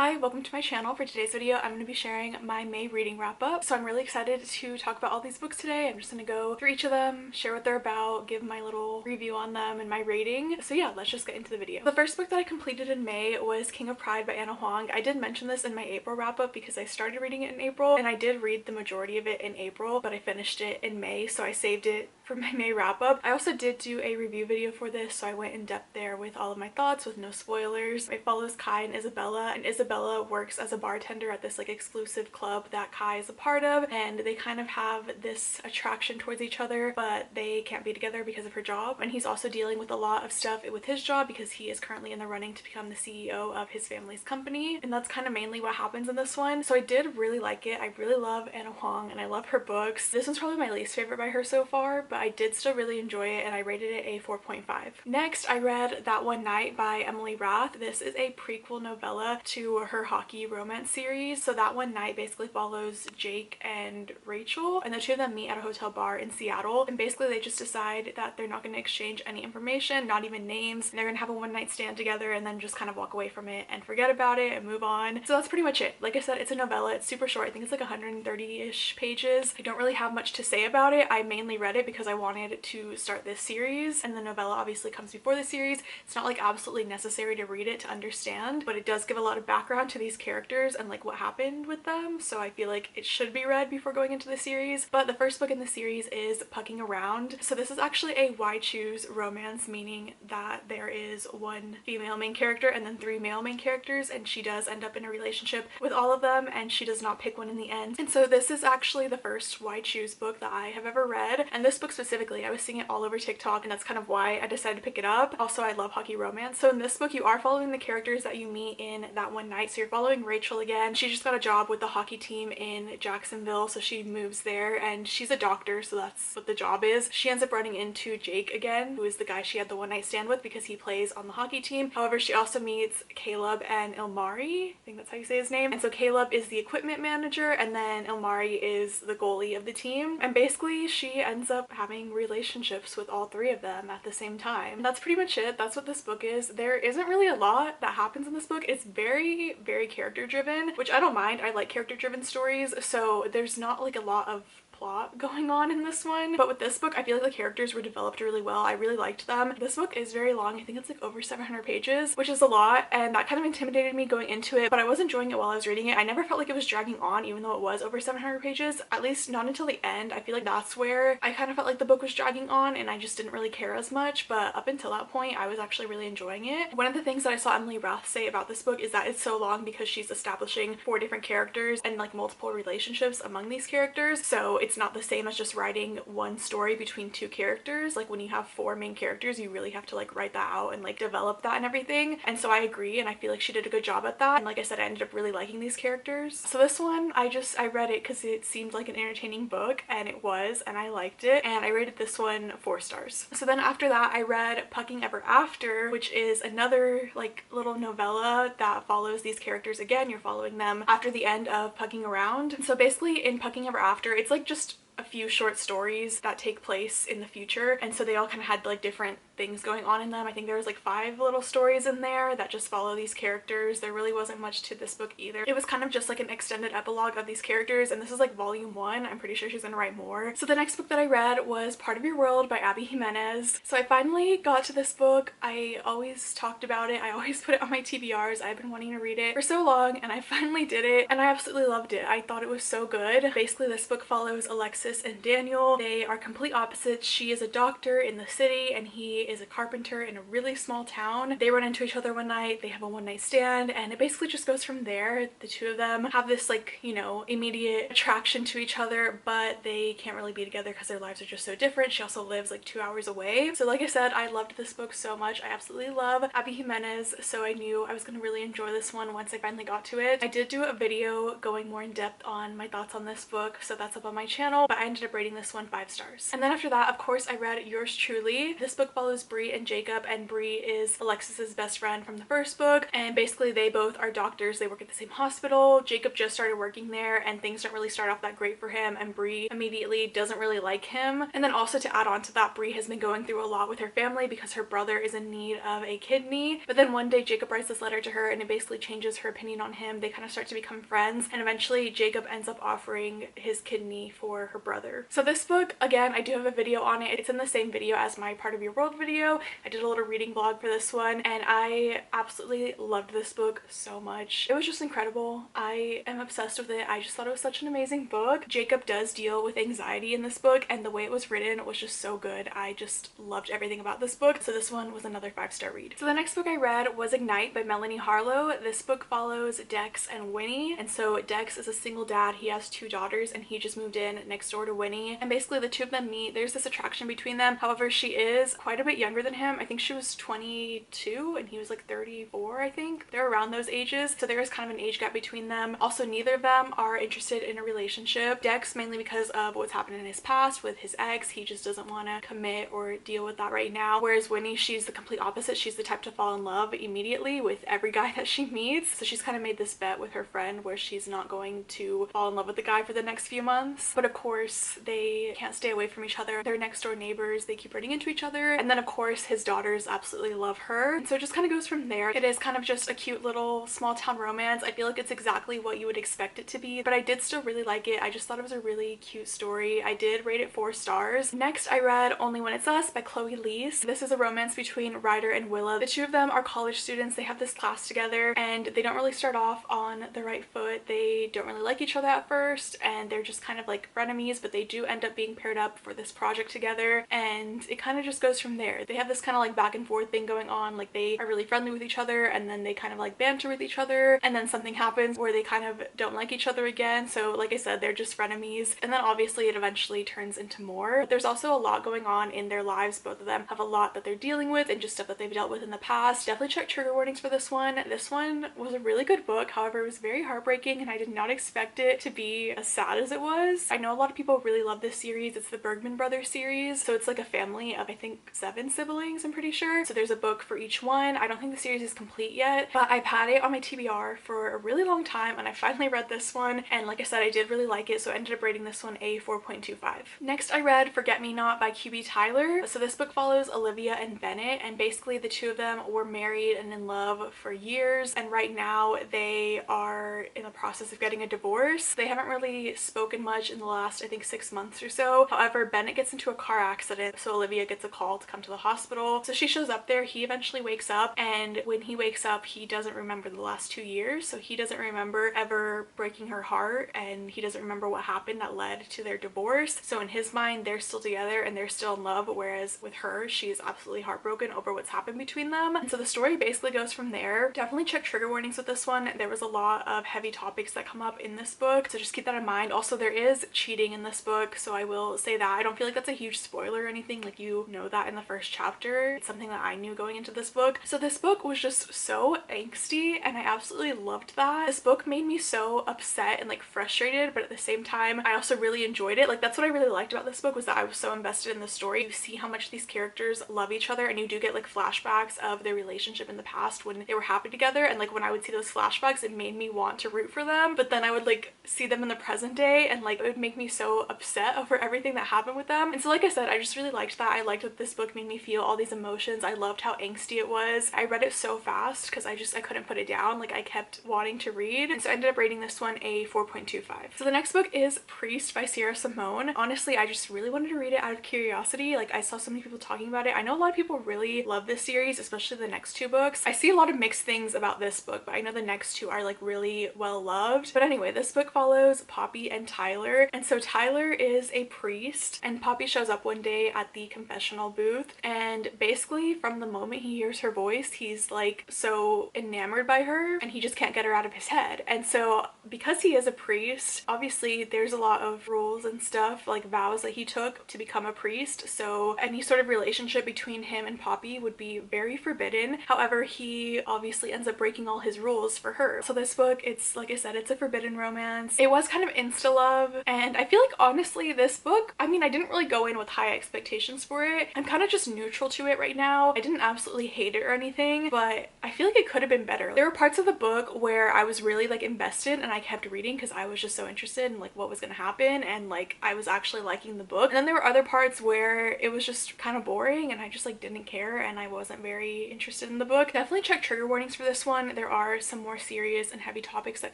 Hi, welcome to my channel. For today's video, I'm going to be sharing my May reading wrap up. So I'm really excited to talk about all these books today. I'm just going to go through each of them, share what they're about, give my little review on them and my rating. So yeah, let's just get into the video. The first book that I completed in May was King of Pride by Ana Huang. I did mention this in my April wrap up because I started reading it in April and I did read the majority of it in April, but I finished it in May, so I saved it for my May wrap up. I also did do a review video for this, so I went in depth there with all of my thoughts with no spoilers. It follows Kai and Isabella Isabella works as a bartender at this like exclusive club that Kai is a part of, and they kind of have this attraction towards each other, but they can't be together because of her job. And he's also dealing with a lot of stuff with his job because he is currently in the running to become the CEO of his family's company, and that's kind of mainly what happens in this one. So I did really like it. I really love Ana Huang and I love her books. This one's probably my least favorite by her so far, but I did still really enjoy it and I rated it a 4.5. Next, I read That One Night by Emily Rath. This is a prequel novella to her hockey romance series. So That One Night basically follows Jake and Rachel, and the two of them meet at a hotel bar in Seattle, and basically they just decide that they're not going to exchange any information, not even names. They're going to have a one-night stand together and then just kind of walk away from it and forget about it and move on. So that's pretty much it. Like I said, it's a novella. It's super short. I think it's like 130-ish pages. I don't really have much to say about it. I mainly read it because I wanted to start this series, and the novella obviously comes before the series. It's not like absolutely necessary to read it to understand, but it does give a lot of background to these characters and like what happened with them, so I feel like it should be read before going into the series. But the first book in the series is Pucking Around. So this is actually a why choose romance, meaning that there is one female main character and then 3 male main characters, and she does end up in a relationship with all of them and she does not pick one in the end. And so this is actually the first why choose book that I have ever read, and this book specifically I was seeing it all over TikTok, and that's kind of why I decided to pick it up. Also, I love hockey romance. So in this book you are following the characters that you meet in That One Night. So you're following Rachel again. She just got a job with the hockey team in Jacksonville, so she moves there, and she's a doctor, so that's what the job is. She ends up running into Jake again, who is the guy she had the one-night stand with because he plays on the hockey team. However, she also meets Caleb and Ilmari. I think that's how you say his name. And so Caleb is the equipment manager and then Ilmari is the goalie of the team, and basically she ends up having relationships with all 3 of them at the same time. And that's pretty much it. That's what this book is. There isn't really a lot that happens in this book. It's very character driven, which I don't mind. I like character driven stories, so there's not like a lot of plot going on in this one. But with this book, I feel like the characters were developed really well. I really liked them. This book is very long. I think it's like over 700 pages, which is a lot, and that kind of intimidated me going into it, but I was enjoying it while I was reading it. I never felt like it was dragging on even though it was over 700 pages, at least not until the end. I feel like that's where I kind of felt like the book was dragging on and I just didn't really care as much, but up until that point I was actually really enjoying it. One of the things that I saw Emily Rath say about this book is that it's so long because she's establishing 4 different characters and like multiple relationships among these characters, so it's not the same as just writing one story between 2 characters. Like when you have 4 main characters, you really have to like write that out and like develop that and everything, and so I agree, and I feel like she did a good job at that. And like I said, I ended up really liking these characters. So this one I read it because it seemed like an entertaining book, and it was, and I liked it, and I rated this one 4 stars. So then after that I read Pucking Ever After, which is another like little novella that follows these characters again. You're following them after the end of Pucking Around. So basically in Pucking Ever After, it's like just a few short stories that take place in the future, and so they all kind of had like different things going on in them. I think there was like 5 little stories in there that just follow these characters. There really wasn't much to this book either. It was kind of just like an extended epilogue of these characters, and this is like volume 1. I'm pretty sure she's gonna write more. So the next book that I read was Part of Your World by Abby Jimenez. So I finally got to this book. I always talked about it. I always put it on my TBRs. I've been wanting to read it for so long, and I finally did it, and I absolutely loved it. I thought it was so good. Basically this book follows Alexis and Daniel. They are complete opposites. She is a doctor in the city and he is a carpenter in a really small town. They run into each other one night, they have a one-night stand, and it basically just goes from there. The 2 of them have this like, you know, immediate attraction to each other, but they can't really be together because their lives are just so different. She also lives like 2 hours away. So like I said, I loved this book so much. I absolutely love Abby Jimenez, so I knew I was gonna really enjoy this one once I finally got to it. I did do a video going more in depth on my thoughts on this book, so that's up on my channel, but I ended up rating this one 5 stars. And then after that, of course, I read Yours Truly. This book follows Bree and Jacob, and Bree is Alexis's best friend from the first book, and basically they both are doctors. They work at the same hospital. Jacob just started working there and things don't really start off that great for him, and Bree immediately doesn't really like him. And then also to add on to that, Bree has been going through a lot with her family because her brother is in need of a kidney. But then one day Jacob writes this letter to her and it basically changes her opinion on him. They kind of start to become friends, and eventually Jacob ends up offering his kidney for her brother. So this book, again, I do have a video on it. It's in the same video as my Part of Your World video. I did a little reading vlog for this one, and I absolutely loved this book so much. It was just incredible. I am obsessed with it. I just thought it was such an amazing book. Jacob does deal with anxiety in this book, and the way it was written was just so good. I just loved everything about this book, so this one was another 5-star read. So the next book I read was Ignite by Melanie Harlow. This book follows Dex and Winnie, and so Dex is a single dad. He has 2 daughters and he just moved in next door to Winnie, and basically the two of them meet. There's this attraction between them. However, she is quite a bit younger than him. I think she was 22 and he was like 34, I think. They're around those ages, so there is kind of an age gap between them. Also, neither of them are interested in a relationship. Dex mainly because of what's happened in his past with his ex. He just doesn't want to commit or deal with that right now, whereas Winnie, she's the complete opposite. She's the type to fall in love immediately with every guy that she meets. So she's kind of made this bet with her friend where she's not going to fall in love with the guy for the next few months. But of course they can't stay away from each other. They're next door neighbors. They keep running into each other, and then of course his daughters absolutely love her, and so it just kind of goes from there. It is kind of just a cute little small town romance. I feel like it's exactly what you would expect it to be, but I did still really like it. I just thought it was a really cute story. I did rate it 4 stars. Next I read Only When It's Us by Chloe Leese. This is a romance between Ryder and Willa. The two of them are college students. They have this class together and they don't really start off on the right foot. They don't really like each other at first and they're just kind of like frenemies, but they do end up being paired up for this project together, and it kind of just goes from there. They have this kind of like back and forth thing going on. Like they are really friendly with each other and then they kind of like banter with each other, and then something happens where they kind of don't like each other again. So like I said, they're just frenemies, and then obviously it eventually turns into more. But there's also a lot going on in their lives. Both of them have a lot that they're dealing with and just stuff that they've dealt with in the past. Definitely check trigger warnings for this one. This one was a really good book. However, it was very heartbreaking and I did not expect it to be as sad as it was. I know a lot of people really love this series. It's the Bergman Brothers series, so it's like a family of I think 7 siblings, I'm pretty sure. So there's a book for each one. I don't think the series is complete yet, but I've had it on my TBR for a really long time and I finally read this one, and like I said, I did really like it, so I ended up rating this one a 4.25. Next I read Forget Me Not by QB Tyler. So this book follows Olivia and Bennett, and basically the two of them were married and in love for years, and right now they are in the process of getting a divorce. They haven't really spoken much in the last I think 6 months or so. However, Bennett gets into a car accident, so Olivia gets a call to come to the hospital. So she shows up there. He eventually wakes up, and when he wakes up he doesn't remember the last 2 years. So he doesn't remember ever breaking her heart, and he doesn't remember what happened that led to their divorce. So in his mind they're still together and they're still in love, whereas with her she's absolutely heartbroken over what's happened between them. And so the story basically goes from there. Definitely check trigger warnings with this one. There was a lot of heavy topics that come up in this book, so just keep that in mind. Also, there is cheating in this book, so I will say that. I don't feel like that's a huge spoiler or anything. Like, you know that in the first chapter. It's something that I knew going into this book. So this book was just so angsty and I absolutely loved that. This book made me so upset and like frustrated, but at the same time I also really enjoyed it. Like, that's what I really liked about this book, was that I was so invested in the story. You see how much these characters love each other, and you do get like flashbacks of their relationship in the past when they were happy together, and like when I would see those flashbacks it made me want to root for them, but then I would like see them in the present day and like it would make me so upset over everything that happened with them. And so like I said, I just really liked that. I liked that this book made me feel all these emotions. I loved how angsty it was. I read it so fast because I couldn't put it down. Like, I kept wanting to read, and so I ended up rating this one a 4.25. So the next book is Priest by Sierra Simone. Honestly, I just really wanted to read it out of curiosity. Like, I saw so many people talking about it. I know a lot of people really love this series, especially the next 2 books. I see a lot of mixed things about this book, but I know the next 2 are like really well loved. But anyway, this book follows Poppy and Tyler, and so Tyler is a priest and Poppy shows up one day at the confessional booth, and basically from the moment he hears her voice he's like so enamored by her and he just can't get her out of his head. And so because he is a priest, obviously there's a lot of rules and stuff, like vows that he took to become a priest, so any sort of relationship between him and Poppy would be very forbidden. However, he obviously ends up breaking all his rules for her. So this book, it's like I said, it's a forbidden romance. It was kind of insta love, and I feel feel like honestly this book, I mean, I didn't really go in with high expectations for it. I'm kind of just neutral to it right now. I didn't absolutely hate it or anything, but I feel like it could have been better. There were parts of the book where I was really like invested and I kept reading because I was just so interested in like what was gonna happen, and like I was actually liking the book. And then there were other parts where it was just kind of boring and I just like didn't care and I wasn't very interested in the book. Definitely check trigger warnings for this one. There are some more serious and heavy topics that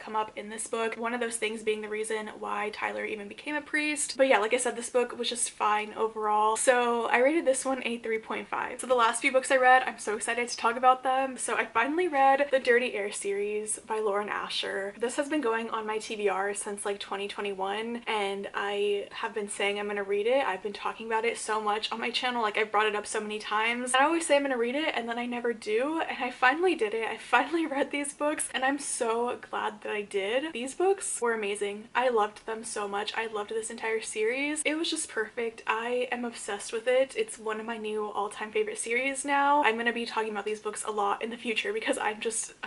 come up in this book. One of those things being the reason why Tyler even became a priest. But yeah, like I said, this book was just fine overall. So I rated this one a 3.5. So the last few books I read, I'm so excited to talk about them. So I finally read the Dirty Air series by Lauren Asher. This has been going on my TBR since like 2021 and I have been saying I'm gonna read it. I've been talking about it so much on my channel, like I've brought it up so many times. And I always say I'm gonna read it and then I never do, and I finally did it. I finally read these books and I'm so glad that I did. These books were amazing. I loved them so much. I loved this entire series. It was just perfect. I am obsessed with it. It's one of my new all-time favorite series now. I'm gonna be talking about these books a lot in the future because I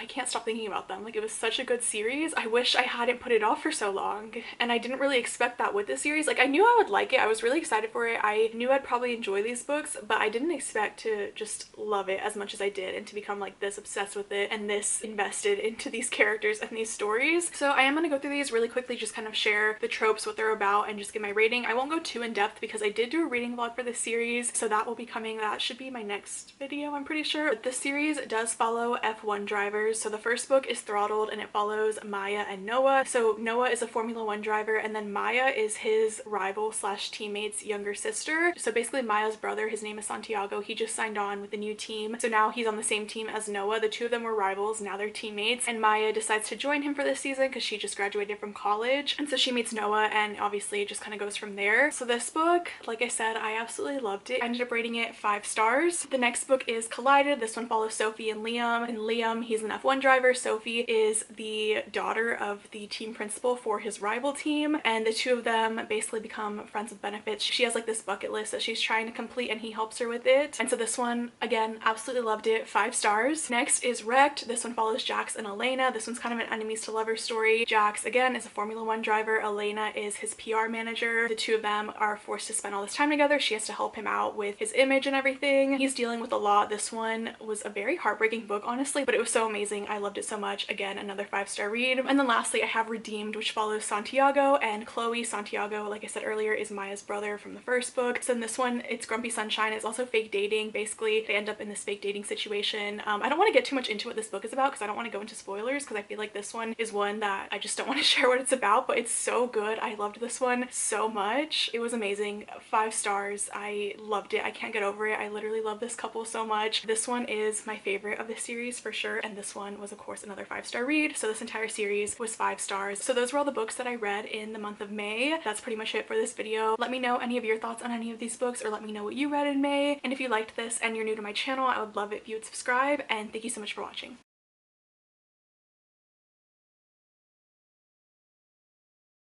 can't stop thinking about them. Like, it was such a good series. I wish I hadn't put it off for so long, and I didn't really expect that with this series. Like, I knew I would like it. I was really excited for it. I knew I'd probably enjoy these books, but I didn't expect to just love it as much as I did and to become like this obsessed with it and this invested into these characters and these stories. So I am gonna go through these really quickly, just kind of share the tropes, what they're about, and just give my rating. I won't go too in depth because I did do a reading vlog for this series, so that will be coming. That should be my next video, I'm pretty sure. But this series does follow F1 drivers. So the first book is Throttled and it follows Maya and Noah. So Noah is a Formula 1 driver and then Maya is his rival slash teammate's younger sister. So basically Maya's brother, his name is Santiago, he just signed on with a new team. So now he's on the same team as Noah. The two of them were rivals, now they're teammates, and Maya decides to join him for this season because she just graduated from college. And so she meets Noah and obviously it just kind of goes from there. So this book, like I said, I absolutely loved it. I ended up rating it 5 stars. The next book is Collided. This one follows Sophie and Liam. And Liam, he's an F1 driver. Sophie is the daughter of the team principal for his rival team, and the two of them basically become friends with benefits. She has like this bucket list that she's trying to complete and he helps her with it. And so this one, again, absolutely loved it. 5 stars. Next is Wrecked. This one follows Jax and Elena. This one's kind of an enemies to lovers story. Jax, again, is a Formula 1 driver. Elena is his PR manager. The two of them are forced to spend all this time together. She has to help him out with his image and everything. He's dealing with a lot. This one was a very heartbreaking book, honestly, but it was so amazing. I loved it so much. Again, another 5-star read. And then lastly, I have Redeemed, which follows Santiago and Chloe. Santiago, like I said earlier, is Maya's brother from the first book. So in this one, it's Grumpy Sunshine. It's also fake dating. Basically, they end up in this fake dating situation. I don't want to get too much into what this book is about because I don't want to go into spoilers, because I feel like this one is one that I just don't want to share what it's about, but it's so good. I loved this one so much. It was amazing. 5 stars. I loved it. I can't get over it. I literally love this couple so much. This one is my favorite of the series for sure, and this one was of course another 5-star read. So this entire series was 5 stars. So those were all the books that I read in the month of May. That's pretty much it for this video. Let me know any of your thoughts on any of these books, or let me know what you read in May. And if you liked this and you're new to my channel, I would love it if you would subscribe, and thank you so much for watching.